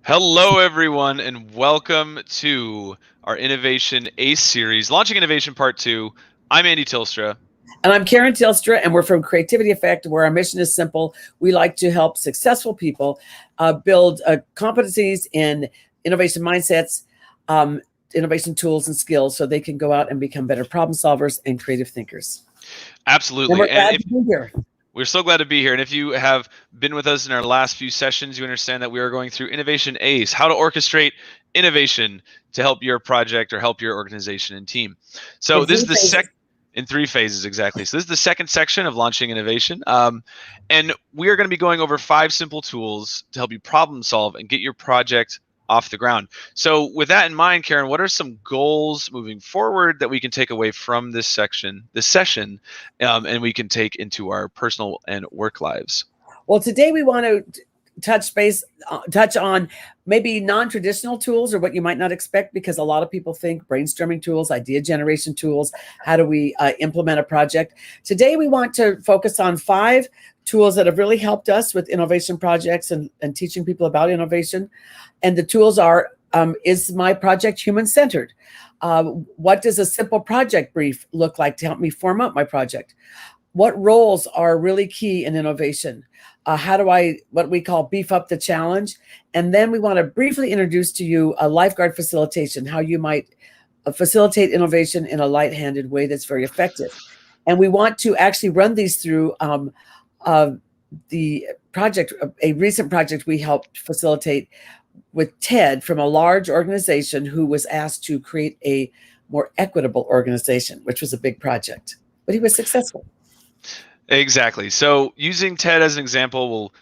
Hello, everyone, and welcome to our Innovation ACE series, Launching Innovation Part 2. I'm Andy Tilstra. And I'm Karen Tilstra, and we're from Creativity Effect, where our mission is simple. We like to help successful people build competencies in innovation mindsets, innovation tools, and skills so they can go out and become better problem solvers and creative thinkers. And Absolutely. we're And glad if to be here. we're so glad to be here. And if you have been with us in our last few sessions, you understand that we are going through Innovation ACE, how to orchestrate innovation to help your project or help your organization and team. So In this is three the phases. in three phases, exactly. So this is the second section of launching innovation. And we are going to be going over 5 simple tools to help you problem solve and get your project off the ground. So with that in mind, Karen, what are some goals moving forward that we can take away from this session, and we can take into our personal and work lives? Well, today we want to touch on maybe non-traditional tools or what you might not expect, because a lot of people think brainstorming tools, idea generation tools, how do we implement a project. Today we want to focus on 5 tools that have really helped us with innovation projects and teaching people about innovation. And the tools are, is my project human-centered? What does a simple project brief look like to help me form up my project? What roles are really key in innovation? How do I, what we call, beef up the challenge? And then we want to briefly introduce to you a lifeguard facilitation, how you might facilitate innovation in a light-handed way that's very effective. And we want to actually run these through the project, a recent project we helped facilitate with Ted from a large organization who was asked to create a more equitable organization, which was a big project, but he was successful. Exactly. So using TED as an example, we'll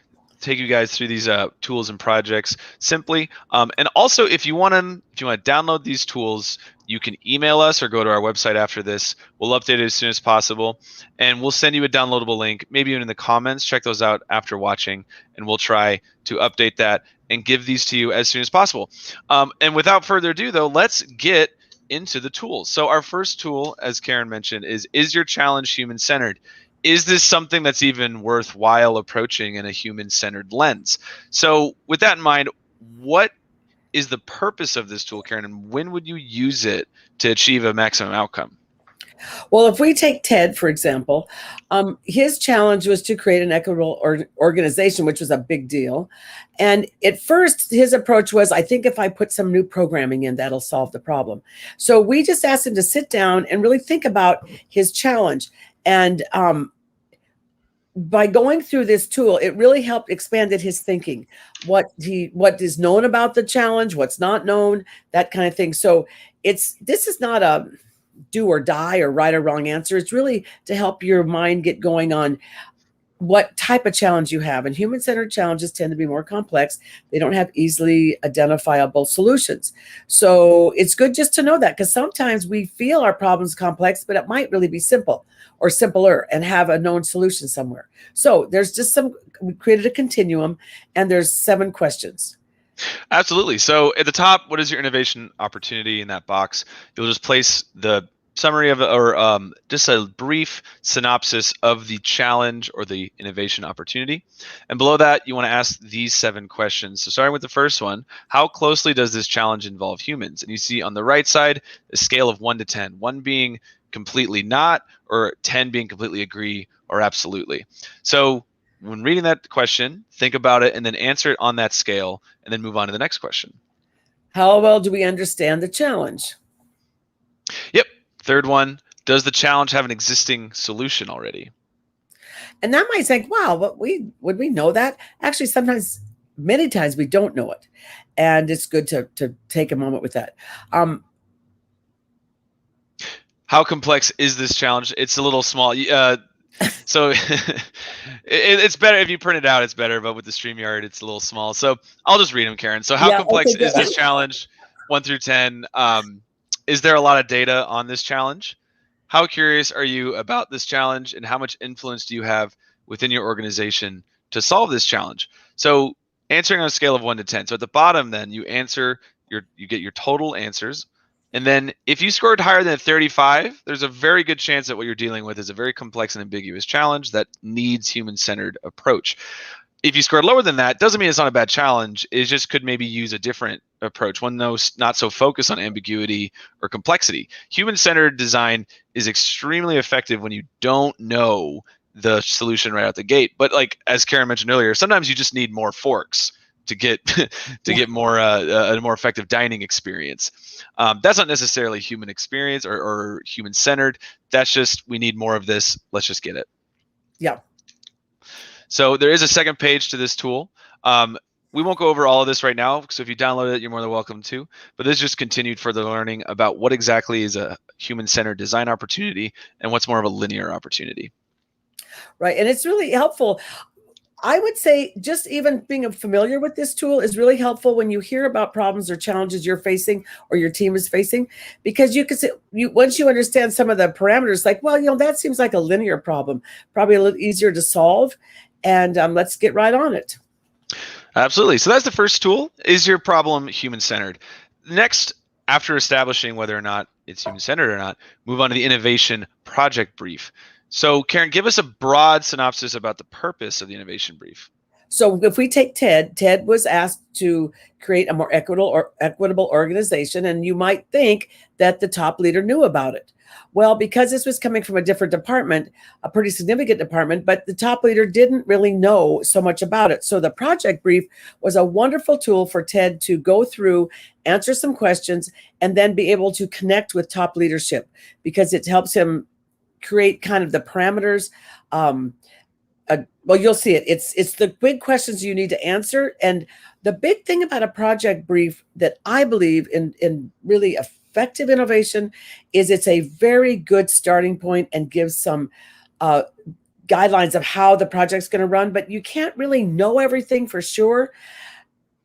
take you guys through these tools and projects simply. And also, if you want to download these tools, you can email us or go to our website after this. We'll update it as soon as possible, and we'll send you a downloadable link, maybe even in the comments. Check those out after watching, and we'll try to update that and give these to you as soon as possible. And without further ado, though, let's get into the tools. So our first tool, as Karen mentioned, is your challenge human-centered? Is this something that's even worthwhile approaching in a human-centered lens? So with that in mind, what is the purpose of this tool, Karen, and when would you use it to achieve a maximum outcome? Well, if we take Ted, for example, his challenge was to create an equitable organization, which was a big deal. And at first, his approach was, I think if I put some new programming in, that'll solve the problem. So we just asked him to sit down and really think about his challenge. And by going through this tool, it really helped expanded his thinking, what is known about the challenge, what's not known, that kind of thing. So this is not a do or die or right or wrong answer. It's really to help your mind get going on what type of challenge you have. And human-centered challenges tend to be more complex. They don't have easily identifiable solutions. So it's good just to know that, because sometimes we feel our problem's complex, but it might really be simple or simpler and have a known solution somewhere. So there's just we created a continuum, and there's 7 questions. Absolutely. So at the top, what is your innovation opportunity in that box? You'll just place the summary of it, or just a brief synopsis of the challenge or the innovation opportunity. And below that, you want to ask these 7 questions. So starting with the first one, how closely does this challenge involve humans? And you see on the right side, a scale of 1 to 10, 1 being completely not, or 10 being completely agree or absolutely. So when reading that question, think about it and then answer it on that scale, and then move on to the next question. How well do we understand the challenge? Yep. Third one, does the challenge have an existing solution already? And that might think, wow, but would we know that? Actually, many times we don't know it. And it's good to take a moment with that. How complex is this challenge? It's a little small. So it's better if you print it out, it's better, but with the StreamYard, it's a little small. So I'll just read them, Karen. So how complex is this challenge? 1 through 10. Is there a lot of data on this challenge? How curious are you about this challenge, and how much influence do you have within your organization to solve this challenge? So answering on a scale of 1 to 10. So at the bottom, then you get your total answers. And then if you scored higher than 35, there's a very good chance that what you're dealing with is a very complex and ambiguous challenge that needs human-centered approach. If you scored lower than that, doesn't mean it's not a bad challenge. It just could maybe use a different approach, one that's not so focused on ambiguity or complexity. Human-centered design is extremely effective when you don't know the solution right out the gate. But like as Karen mentioned earlier, sometimes you just need more forks to get get more a more effective dining experience. That's not necessarily human experience or human-centered. That's just we need more of this. Let's just get it. Yeah. So there is a second page to this tool. We won't go over all of this right now, so if you download it, you're more than welcome to. But this is just continued further learning about what exactly is a human-centered design opportunity and what's more of a linear opportunity. Right. And it's really helpful. I would say just even being familiar with this tool is really helpful when you hear about problems or challenges you're facing or your team is facing, because you can say, once you understand some of the parameters, like, well, that seems like a linear problem, probably a little easier to solve. And let's get right on it. Absolutely. So that's the first tool. Is your problem human-centered? Next, after establishing whether or not it's human-centered or not, move on to the innovation project brief. So Karen, give us a broad synopsis about the purpose of the innovation brief. So if we take Ted was asked to create a more equitable organization, and you might think that the top leader knew about it. Well, because this was coming from a different department, a pretty significant department, but the top leader didn't really know so much about it. So the project brief was a wonderful tool for Ted to go through, answer some questions, and then be able to connect with top leadership, because it helps him create kind of the parameters. Well, you'll see it. It's the big questions you need to answer. And the big thing about a project brief that I believe in really effective innovation is it's a very good starting point and gives some guidelines of how the project's going to run, but you can't really know everything for sure.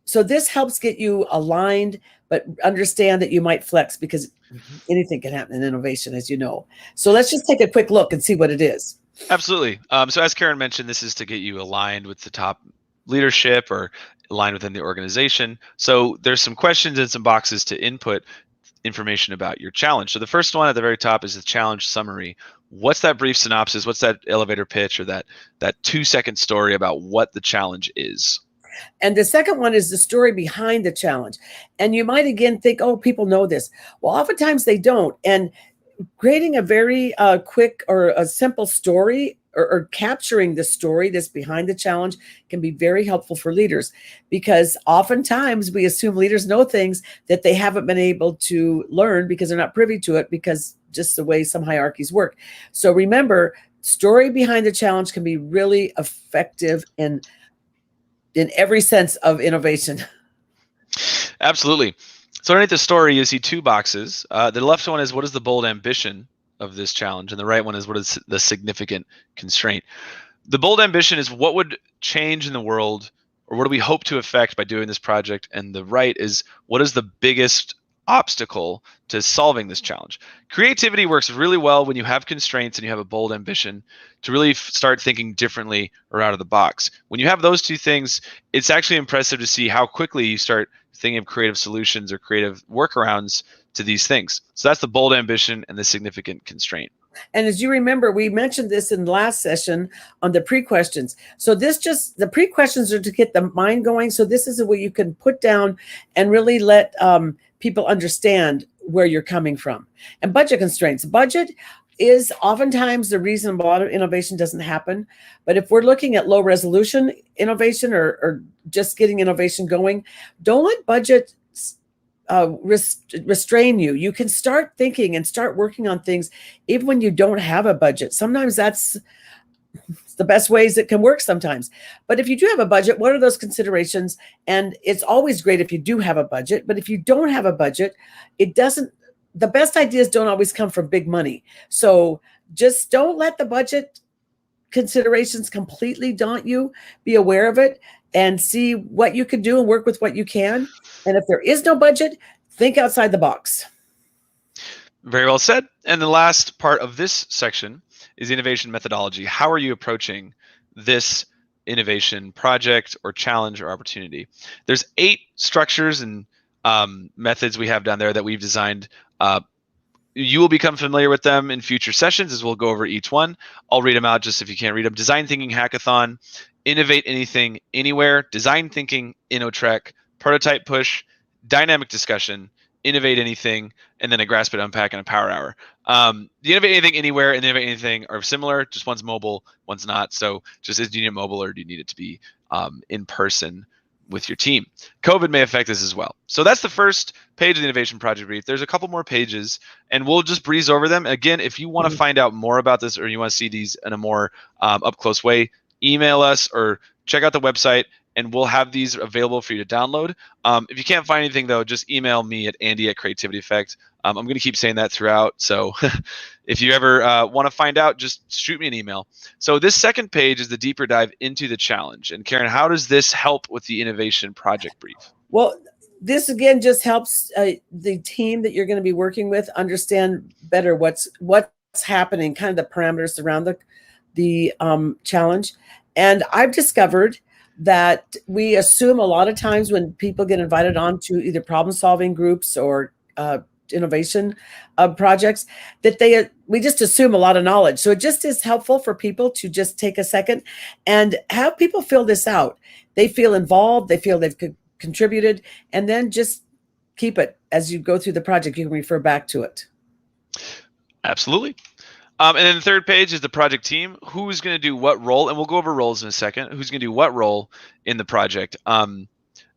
So this helps get you aligned, but understand that you might flex, because anything can happen in innovation, as you know. So let's just take a quick look and see what it is. Absolutely. So as Karen mentioned, this is to get you aligned with the top leadership or aligned within the organization. So there's some questions and some boxes to input information about your challenge. So the first one at the very top is the challenge summary. What's that brief synopsis? What's that elevator pitch or that 2-second story about what the challenge is? And the second one is the story behind the challenge. And you might again think, oh, people know this. Well, oftentimes they don't. And creating a very quick or a simple story or capturing the story that's behind the challenge can be very helpful for leaders, because oftentimes we assume leaders know things that they haven't been able to learn because they're not privy to it, because just the way some hierarchies work. So remember, story behind the challenge can be really effective in every sense of innovation. Absolutely. So underneath the story, you see 2 boxes. The left one is what is the bold ambition of this challenge, and the right one is what is the significant constraint. The bold ambition is what would change in the world, or what do we hope to affect by doing this project, and the right is what is the biggest obstacle to solving this challenge. Creativity works really well when you have constraints and you have a bold ambition to really start thinking differently or out of the box. When you have those 2 things, it's actually impressive to see how quickly you start thinking of creative solutions or creative workarounds to these things. So that's the bold ambition and the significant constraint. And as you remember, we mentioned this in the last session on the pre-questions. So the pre-questions are to get the mind going. So this is a way you can put down and really let people understand where you're coming from. And budget constraints. Budget is oftentimes the reason a lot of innovation doesn't happen. But if we're looking at low resolution innovation or just getting innovation going, don't let budget restrain you. You can start thinking and start working on things even when you don't have a budget. Sometimes that's the best ways it can work sometimes. But if you do have a budget, what are those considerations? And it's always great if you do have a budget, but if you don't have a budget, the best ideas don't always come from big money. So just don't let the budget considerations completely daunt you. Be aware of it and see what you can do and work with what you can. And if there is no budget, think outside the box. Very well said. And the last part of this section is innovation methodology. How are you approaching this innovation project or challenge or opportunity? There's 8 structures and methods we have down there that we've designed. You will become familiar with them in future sessions as we'll go over each one. I'll read them out just if you can't read them. Design thinking hackathon innovate anything, anywhere, design thinking, InnoTrek, prototype push, dynamic discussion, innovate anything, and then a grasp it, unpack, and a power hour. The innovate anything, anywhere, and innovate anything are similar. Just one's mobile, one's not. So just do you need it mobile or do you need it to be in person with your team? COVID may affect this as well. So that's the first page of the innovation project brief. There's a couple more pages and we'll just breeze over them. Again, if you want to find out more about this or you want to see these in a more up close way, email us or check out the website and we'll have these available for you to download. If you can't find anything though, just email me at Andy@Creativity Effect. I'm going to keep saying that throughout. So if you ever want to find out, just shoot me an email. So this second page is the deeper dive into the challenge. And Karen, how does this help with the innovation project brief? Well, this again just helps the team that you're going to be working with understand better what's happening, kind of the parameters around the challenge. And I've discovered that we assume a lot of times when people get invited on to either problem-solving groups or innovation projects that we just assume a lot of knowledge. So it just is helpful for people to just take a second and have people fill this out. They feel involved, they feel they've contributed, and then just keep it as you go through the project. You can refer back to it. Absolutely. And then the third page is the project team. Who's going to do what role? And we'll go over roles in a second. Who's going to do what role in the project? And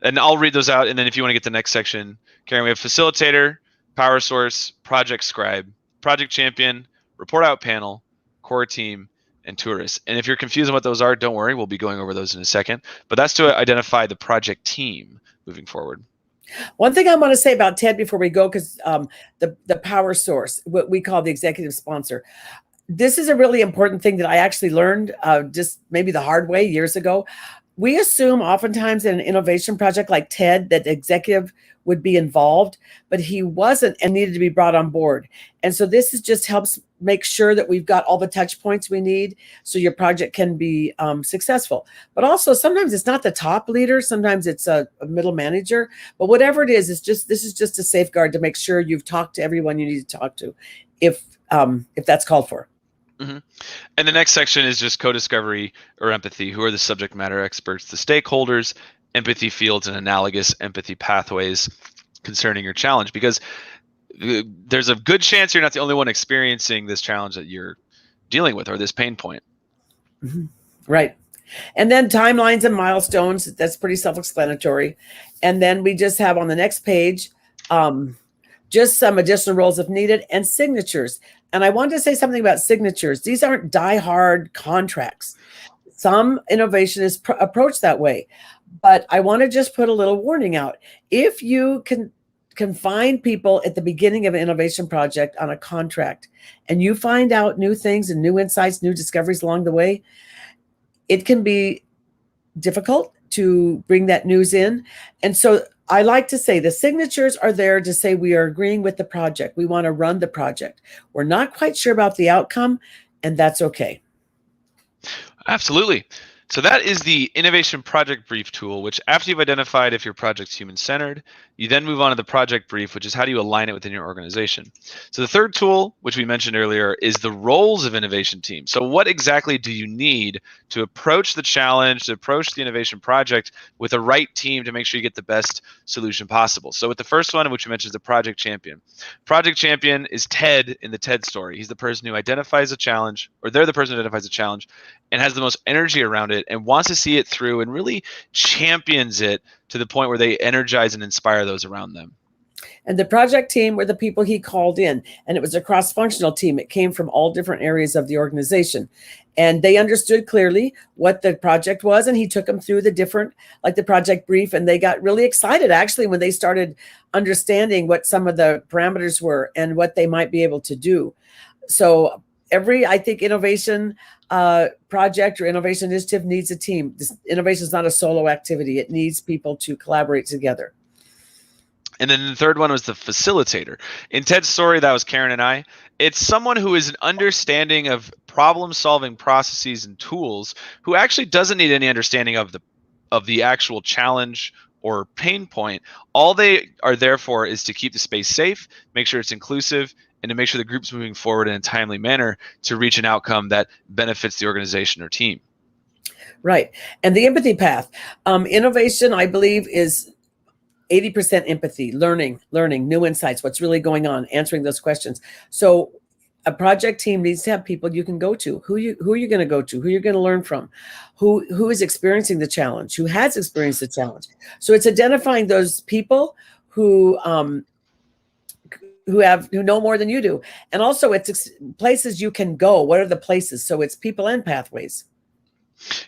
I'll read those out. And then if you want to get to the next section, Karen, we have facilitator, power source, project scribe, project champion, report out panel, core team, and tourists. And if you're confused on what those are, don't worry. We'll be going over those in a second. But that's to identify the project team moving forward. One thing I want to say about TED before we go, because the power source, what we call the executive sponsor, this is a really important thing that I actually learned just maybe the hard way years ago. We assume oftentimes in an innovation project like TED that the executive would be involved, but he wasn't and needed to be brought on board. And so this is just helps make sure that we've got all the touch points we need so your project can be successful. But also sometimes it's not the top leader, sometimes it's a middle manager, but whatever it is, this is just a safeguard to make sure you've talked to everyone you need to talk to if that's called for. Mm-hmm. And the next section is just co-discovery or empathy. Who are the subject matter experts, the stakeholders, empathy fields, and analogous empathy pathways concerning your challenge? Because there's a good chance you're not the only one experiencing this challenge that you're dealing with or this pain point. Mm-hmm. Right. And then timelines and milestones. That's pretty self-explanatory. And then we just have on the next page just some additional roles if needed and signatures. And I wanted to say something about signatures. These aren't die-hard contracts. Some innovation is approached that way. But I want to just put a little warning out. If you can find people at the beginning of an innovation project on a contract and you find out new things and new insights, new discoveries along the way, it can be difficult to bring that news in. And so I like to say the signatures are there to say we are agreeing with the project. We want to run the project. We're not quite sure about the outcome, and that's okay. Absolutely. So that is the innovation project brief tool, which after you've identified if your project's human-centered, you then move on to the project brief, which is how do you align it within your organization. So the third tool, which we mentioned earlier, is the roles of innovation team. So what exactly do you need to approach the challenge, to approach the innovation project with the right team to make sure you get the best solution possible? So with the first one, which we mentioned is the project champion. Project champion is Ted in the TED story. He's the person who identifies a challenge, or they're the person who identifies a challenge and has the most energy around it and wants to see it through and really champions it to the point where they energize and inspire those around them. And the project team were the people he called in, and it was a cross-functional team. It came from all different areas of the organization, and they understood clearly what the project was, and he took them through the different, like the project brief, and they got really excited actually when they started understanding what some of the parameters were and what they might be able to do. So I think innovation project or innovation initiative needs a team. Innovation is not a solo activity. It needs people to collaborate together. And then the third one was the facilitator. In Ted's story, that was Karen and I. It's someone who is an understanding of problem-solving processes and tools who actually doesn't need any understanding of the actual challenge or pain point. All they are there for is to keep the space safe, make sure it's inclusive, and to make sure the group's moving forward in a timely manner to reach an outcome that benefits the organization or team. Right. And the empathy path. Innovation, I believe, is 80% empathy, learning, new insights, what's really going on, answering those questions. So a project team needs to have people you can go to. Who are you going to go to? Who you're going to learn from? Who is experiencing the challenge? Who has experienced the challenge? So it's identifying those people who who know more than you do, and also it's places you can go. What are the places? So it's people and pathways.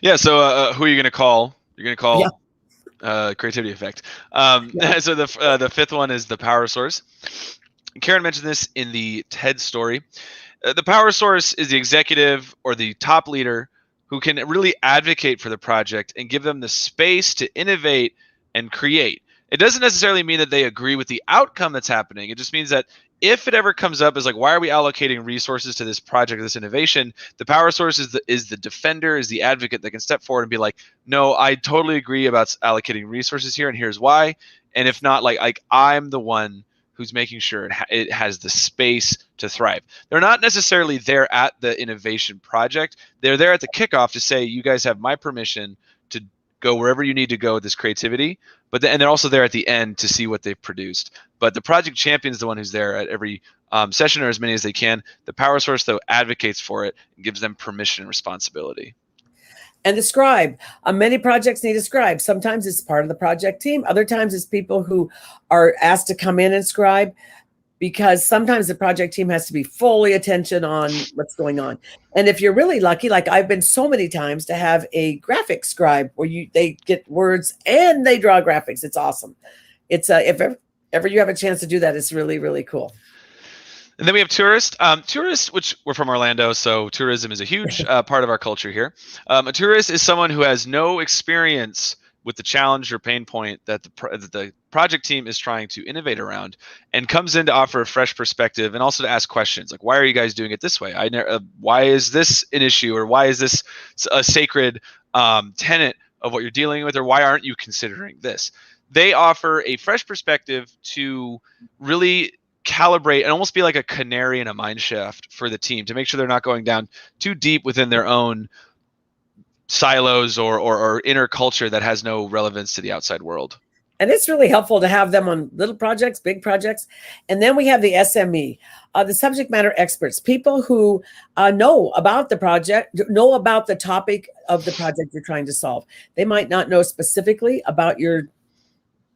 Yeah. So who are you going to call? You're going to Yeah. call creativity effect. Yeah. So the fifth one is the power source. Karen mentioned this in the TED story. The power source is the executive or the top leader who can really advocate for the project and give them the space to innovate and create. It doesn't necessarily mean that they agree with the outcome that's happening. It just means that if it ever comes up as like, why are we allocating resources to this project, this innovation? The power source is the defender, is the advocate that can step forward and be like, no, I totally agree about allocating resources here, and here's why. And if not, like I'm the one who's making sure it has the space to thrive. They're not necessarily there at the innovation project. They're there at the kickoff to say, you guys have my permission to go wherever you need to go with this creativity. And they're also there at the end to see what they've produced. But the project champion is the one who's there at every session, or as many as they can. The power source, though, advocates for it and gives them permission and responsibility. And the scribe. Many projects need a scribe. Sometimes it's part of the project team. Other times it's people who are asked to come in and scribe, because sometimes the project team has to be fully attention on what's going on. And if you're really lucky, like I've been so many times to have a graphic scribe where they get words and they draw graphics. It's awesome. It's if ever you have a chance to do that, it's really, really cool. And then we have tourist. Tourist, which we're from Orlando, so tourism is a huge part of our culture here. A tourist is someone who has no experience with the challenge or pain point that the project team is trying to innovate around, and comes in to offer a fresh perspective and also to ask questions like, why are you guys doing it this way? Why is this an issue, or why is this a sacred tenet of what you're dealing with, or why aren't you considering this? They offer a fresh perspective to really calibrate and almost be like a canary in a mine shaft for the team, to make sure they're not going down too deep within their own silos or inner culture that has no relevance to the outside world. And it's really helpful to have them on little projects, big projects. And then we have the SME, the subject matter experts, people who know about the project, know about the topic of the project you're trying to solve. They might not know specifically about your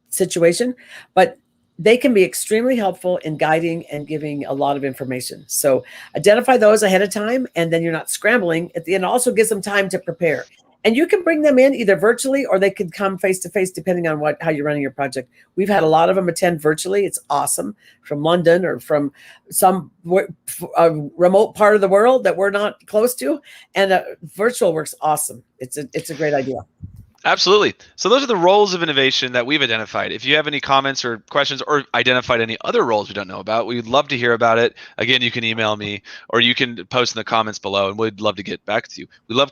situation, but they can be extremely helpful in guiding and giving a lot of information. So identify those ahead of time, and then you're not scrambling at the end. It also gives them time to prepare. And you can bring them in either virtually, or they could come face to face, depending on how you're running your project. We've had a lot of them attend virtually. It's awesome, from London or from some remote part of the world that we're not close to. And virtual works awesome. It's a great idea. Absolutely. So those are the roles of innovation that we've identified. If you have any comments or questions, or identified any other roles we don't know about, we'd love to hear about it. Again, you can email me, or you can post in the comments below, and we'd love to get back to you. We love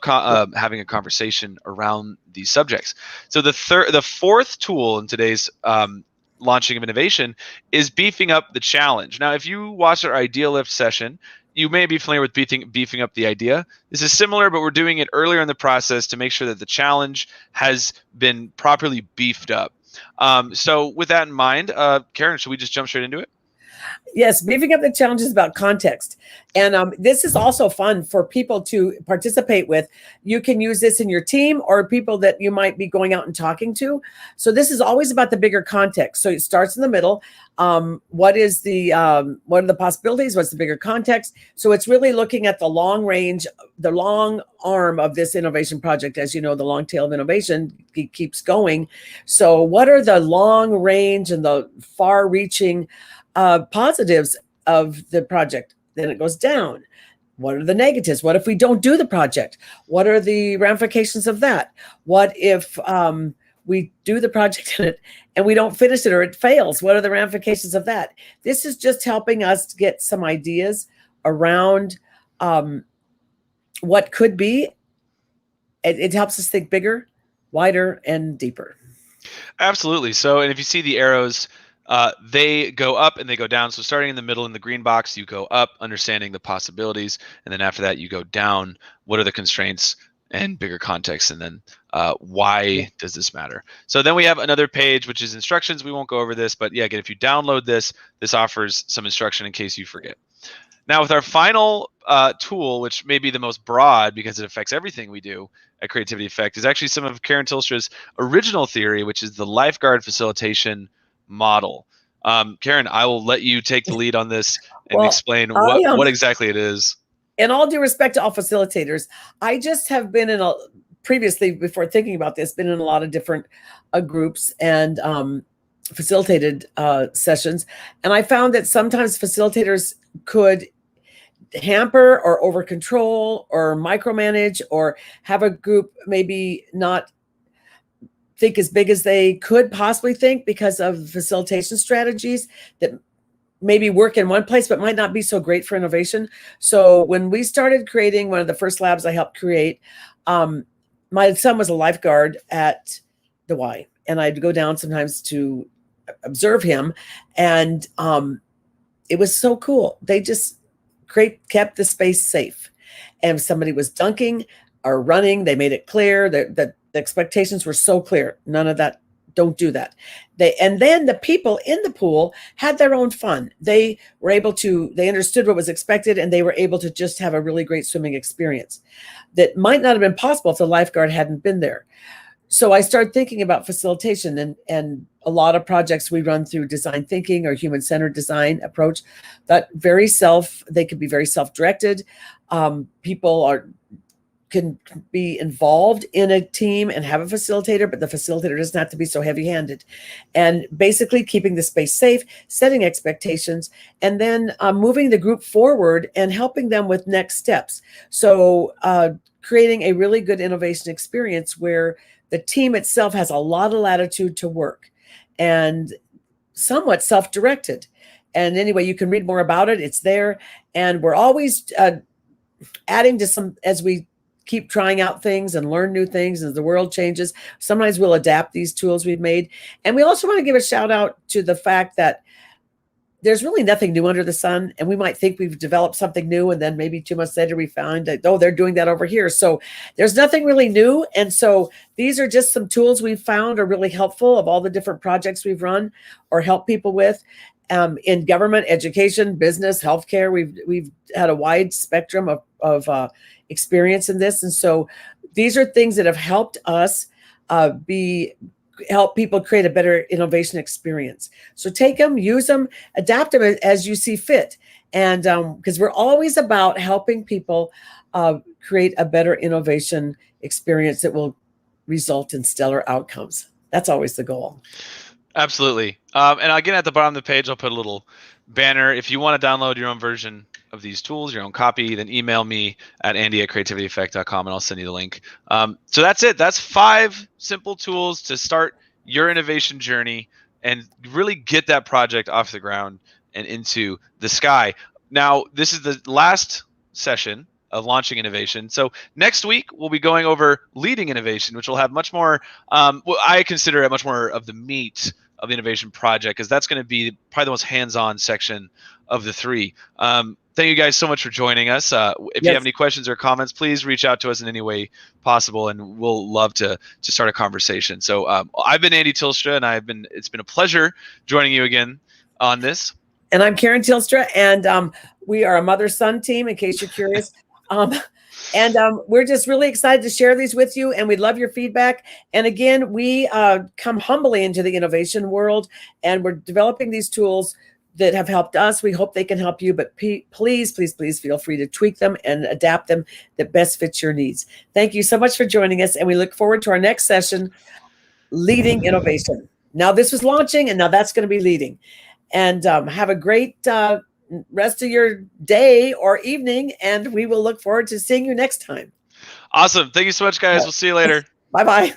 having a conversation around these subjects. So the fourth tool in today's launching of innovation is beefing up the challenge. Now, if you watched our Idea Lift session, you may be familiar with beefing up the idea. This is similar, but we're doing it earlier in the process to make sure that the challenge has been properly beefed up. So with that in mind, Karen, should we just jump straight into it? Yes, beefing up the challenge is about context. And this is also fun for people to participate with. You can use this in your team or people that you might be going out and talking to. So this is always about the bigger context. So it starts in the middle. What are the possibilities? What's the bigger context? So it's really looking at the long range, the long arm of this innovation project. As you know, the long tail of innovation keeps going. So what are the long range and the far reaching positives of the project? Then it goes down. What are the negatives? What if we don't do the project? What are the ramifications of that? What if we do the project and we don't finish it, or it fails? What are the ramifications of that? This is just helping us to get some ideas around what could be. It helps us think bigger, wider, and deeper. Absolutely. So, and if you see the arrows, they go up and they go down. So starting in the middle in the green box, you go up, understanding the possibilities. And then after that, you go down. What are the constraints? and bigger context, and then why does this matter? So then we have another page, which is instructions. We won't go over this, but yeah, again, if you download this, this offers some instruction in case you forget. Now with our final tool, which may be the most broad because it affects everything we do at Creativity Effect, is actually some of Karen Tilstra's original theory, which is the Lifeguard facilitation model. Karen, I will let you take the lead on this and explain what exactly it is. In all due respect to all facilitators, I just have been in previously, before thinking about this, been in a lot of different groups and facilitated sessions. And I found that sometimes facilitators could hamper or over control or micromanage or have a group maybe not think as big as they could possibly think because of facilitation strategies that maybe work in one place but might not be so great for innovation. So when we started creating one of the first labs I helped create, my son was a lifeguard at the Y, and I'd go down sometimes to observe him, and it was so cool. They just kept the space safe, and if somebody was dunking or running, they made it clear that the expectations were so clear. None of that. Don't do that. And then the people in the pool had their own fun. They were able to, they understood what was expected, and they were able to just have a really great swimming experience that might not have been possible if the lifeguard hadn't been there. So I started thinking about facilitation, and a lot of projects we run through design thinking or human-centered design approach that they could be very self-directed. People can be involved in a team and have a facilitator, but the facilitator doesn't have to be so heavy-handed. And basically keeping the space safe, setting expectations, and then moving the group forward and helping them with next steps. So creating a really good innovation experience where the team itself has a lot of latitude to work and somewhat self-directed. And anyway, you can read more about it. It's there. And we're always adding to some, as we keep trying out things and learn new things as the world changes. Sometimes we'll adapt these tools we've made. And we also want to give a shout out to the fact that there's really nothing new under the sun. And we might think we've developed something new, and then maybe 2 months later we found that, oh, they're doing that over here. So there's nothing really new. And so these are just some tools we've found are really helpful of all the different projects we've run or help people with. In government, education, business, healthcare, we've had a wide spectrum of experience in this. And so these are things that have helped us help people create a better innovation experience. So take them, use them, adapt them as you see fit. And because we're always about helping people create a better innovation experience that will result in stellar outcomes. That's always the goal. Absolutely. And again, at the bottom of the page, I'll put a little banner. If you want to download your own version of these tools, your own copy, then email me at andy@creativityeffect.com and I'll send you the link. So that's it. That's 5 simple tools to start your innovation journey and really get that project off the ground and into the sky. Now, this is the last session of launching innovation. So next week, we'll be going over leading innovation, which will have much more, I consider it much more of the meat of the innovation project, because that's going to be probably the most hands-on section of the 3. Thank you guys so much for joining us. If you have any questions or comments, please reach out to us in any way possible, and we'll love to start a conversation. So I've been Andy Tilstra, and it's been a pleasure joining you again on this. And I'm Karen Tilstra, and we are a mother-son team, in case you're curious. And we're just really excited to share these with you, and we'd love your feedback. And again, we come humbly into the innovation world, and we're developing these tools that have helped us. We hope they can help you, but please, please, please feel free to tweak them and adapt them that best fits your needs. Thank you so much for joining us, and we look forward to our next session, Leading Innovation. Now this was launching, and now that's going to be leading. And have a great rest of your day or evening, and we will look forward to seeing you next time. Awesome. Thank you so much, guys. We'll see you later. Bye-bye.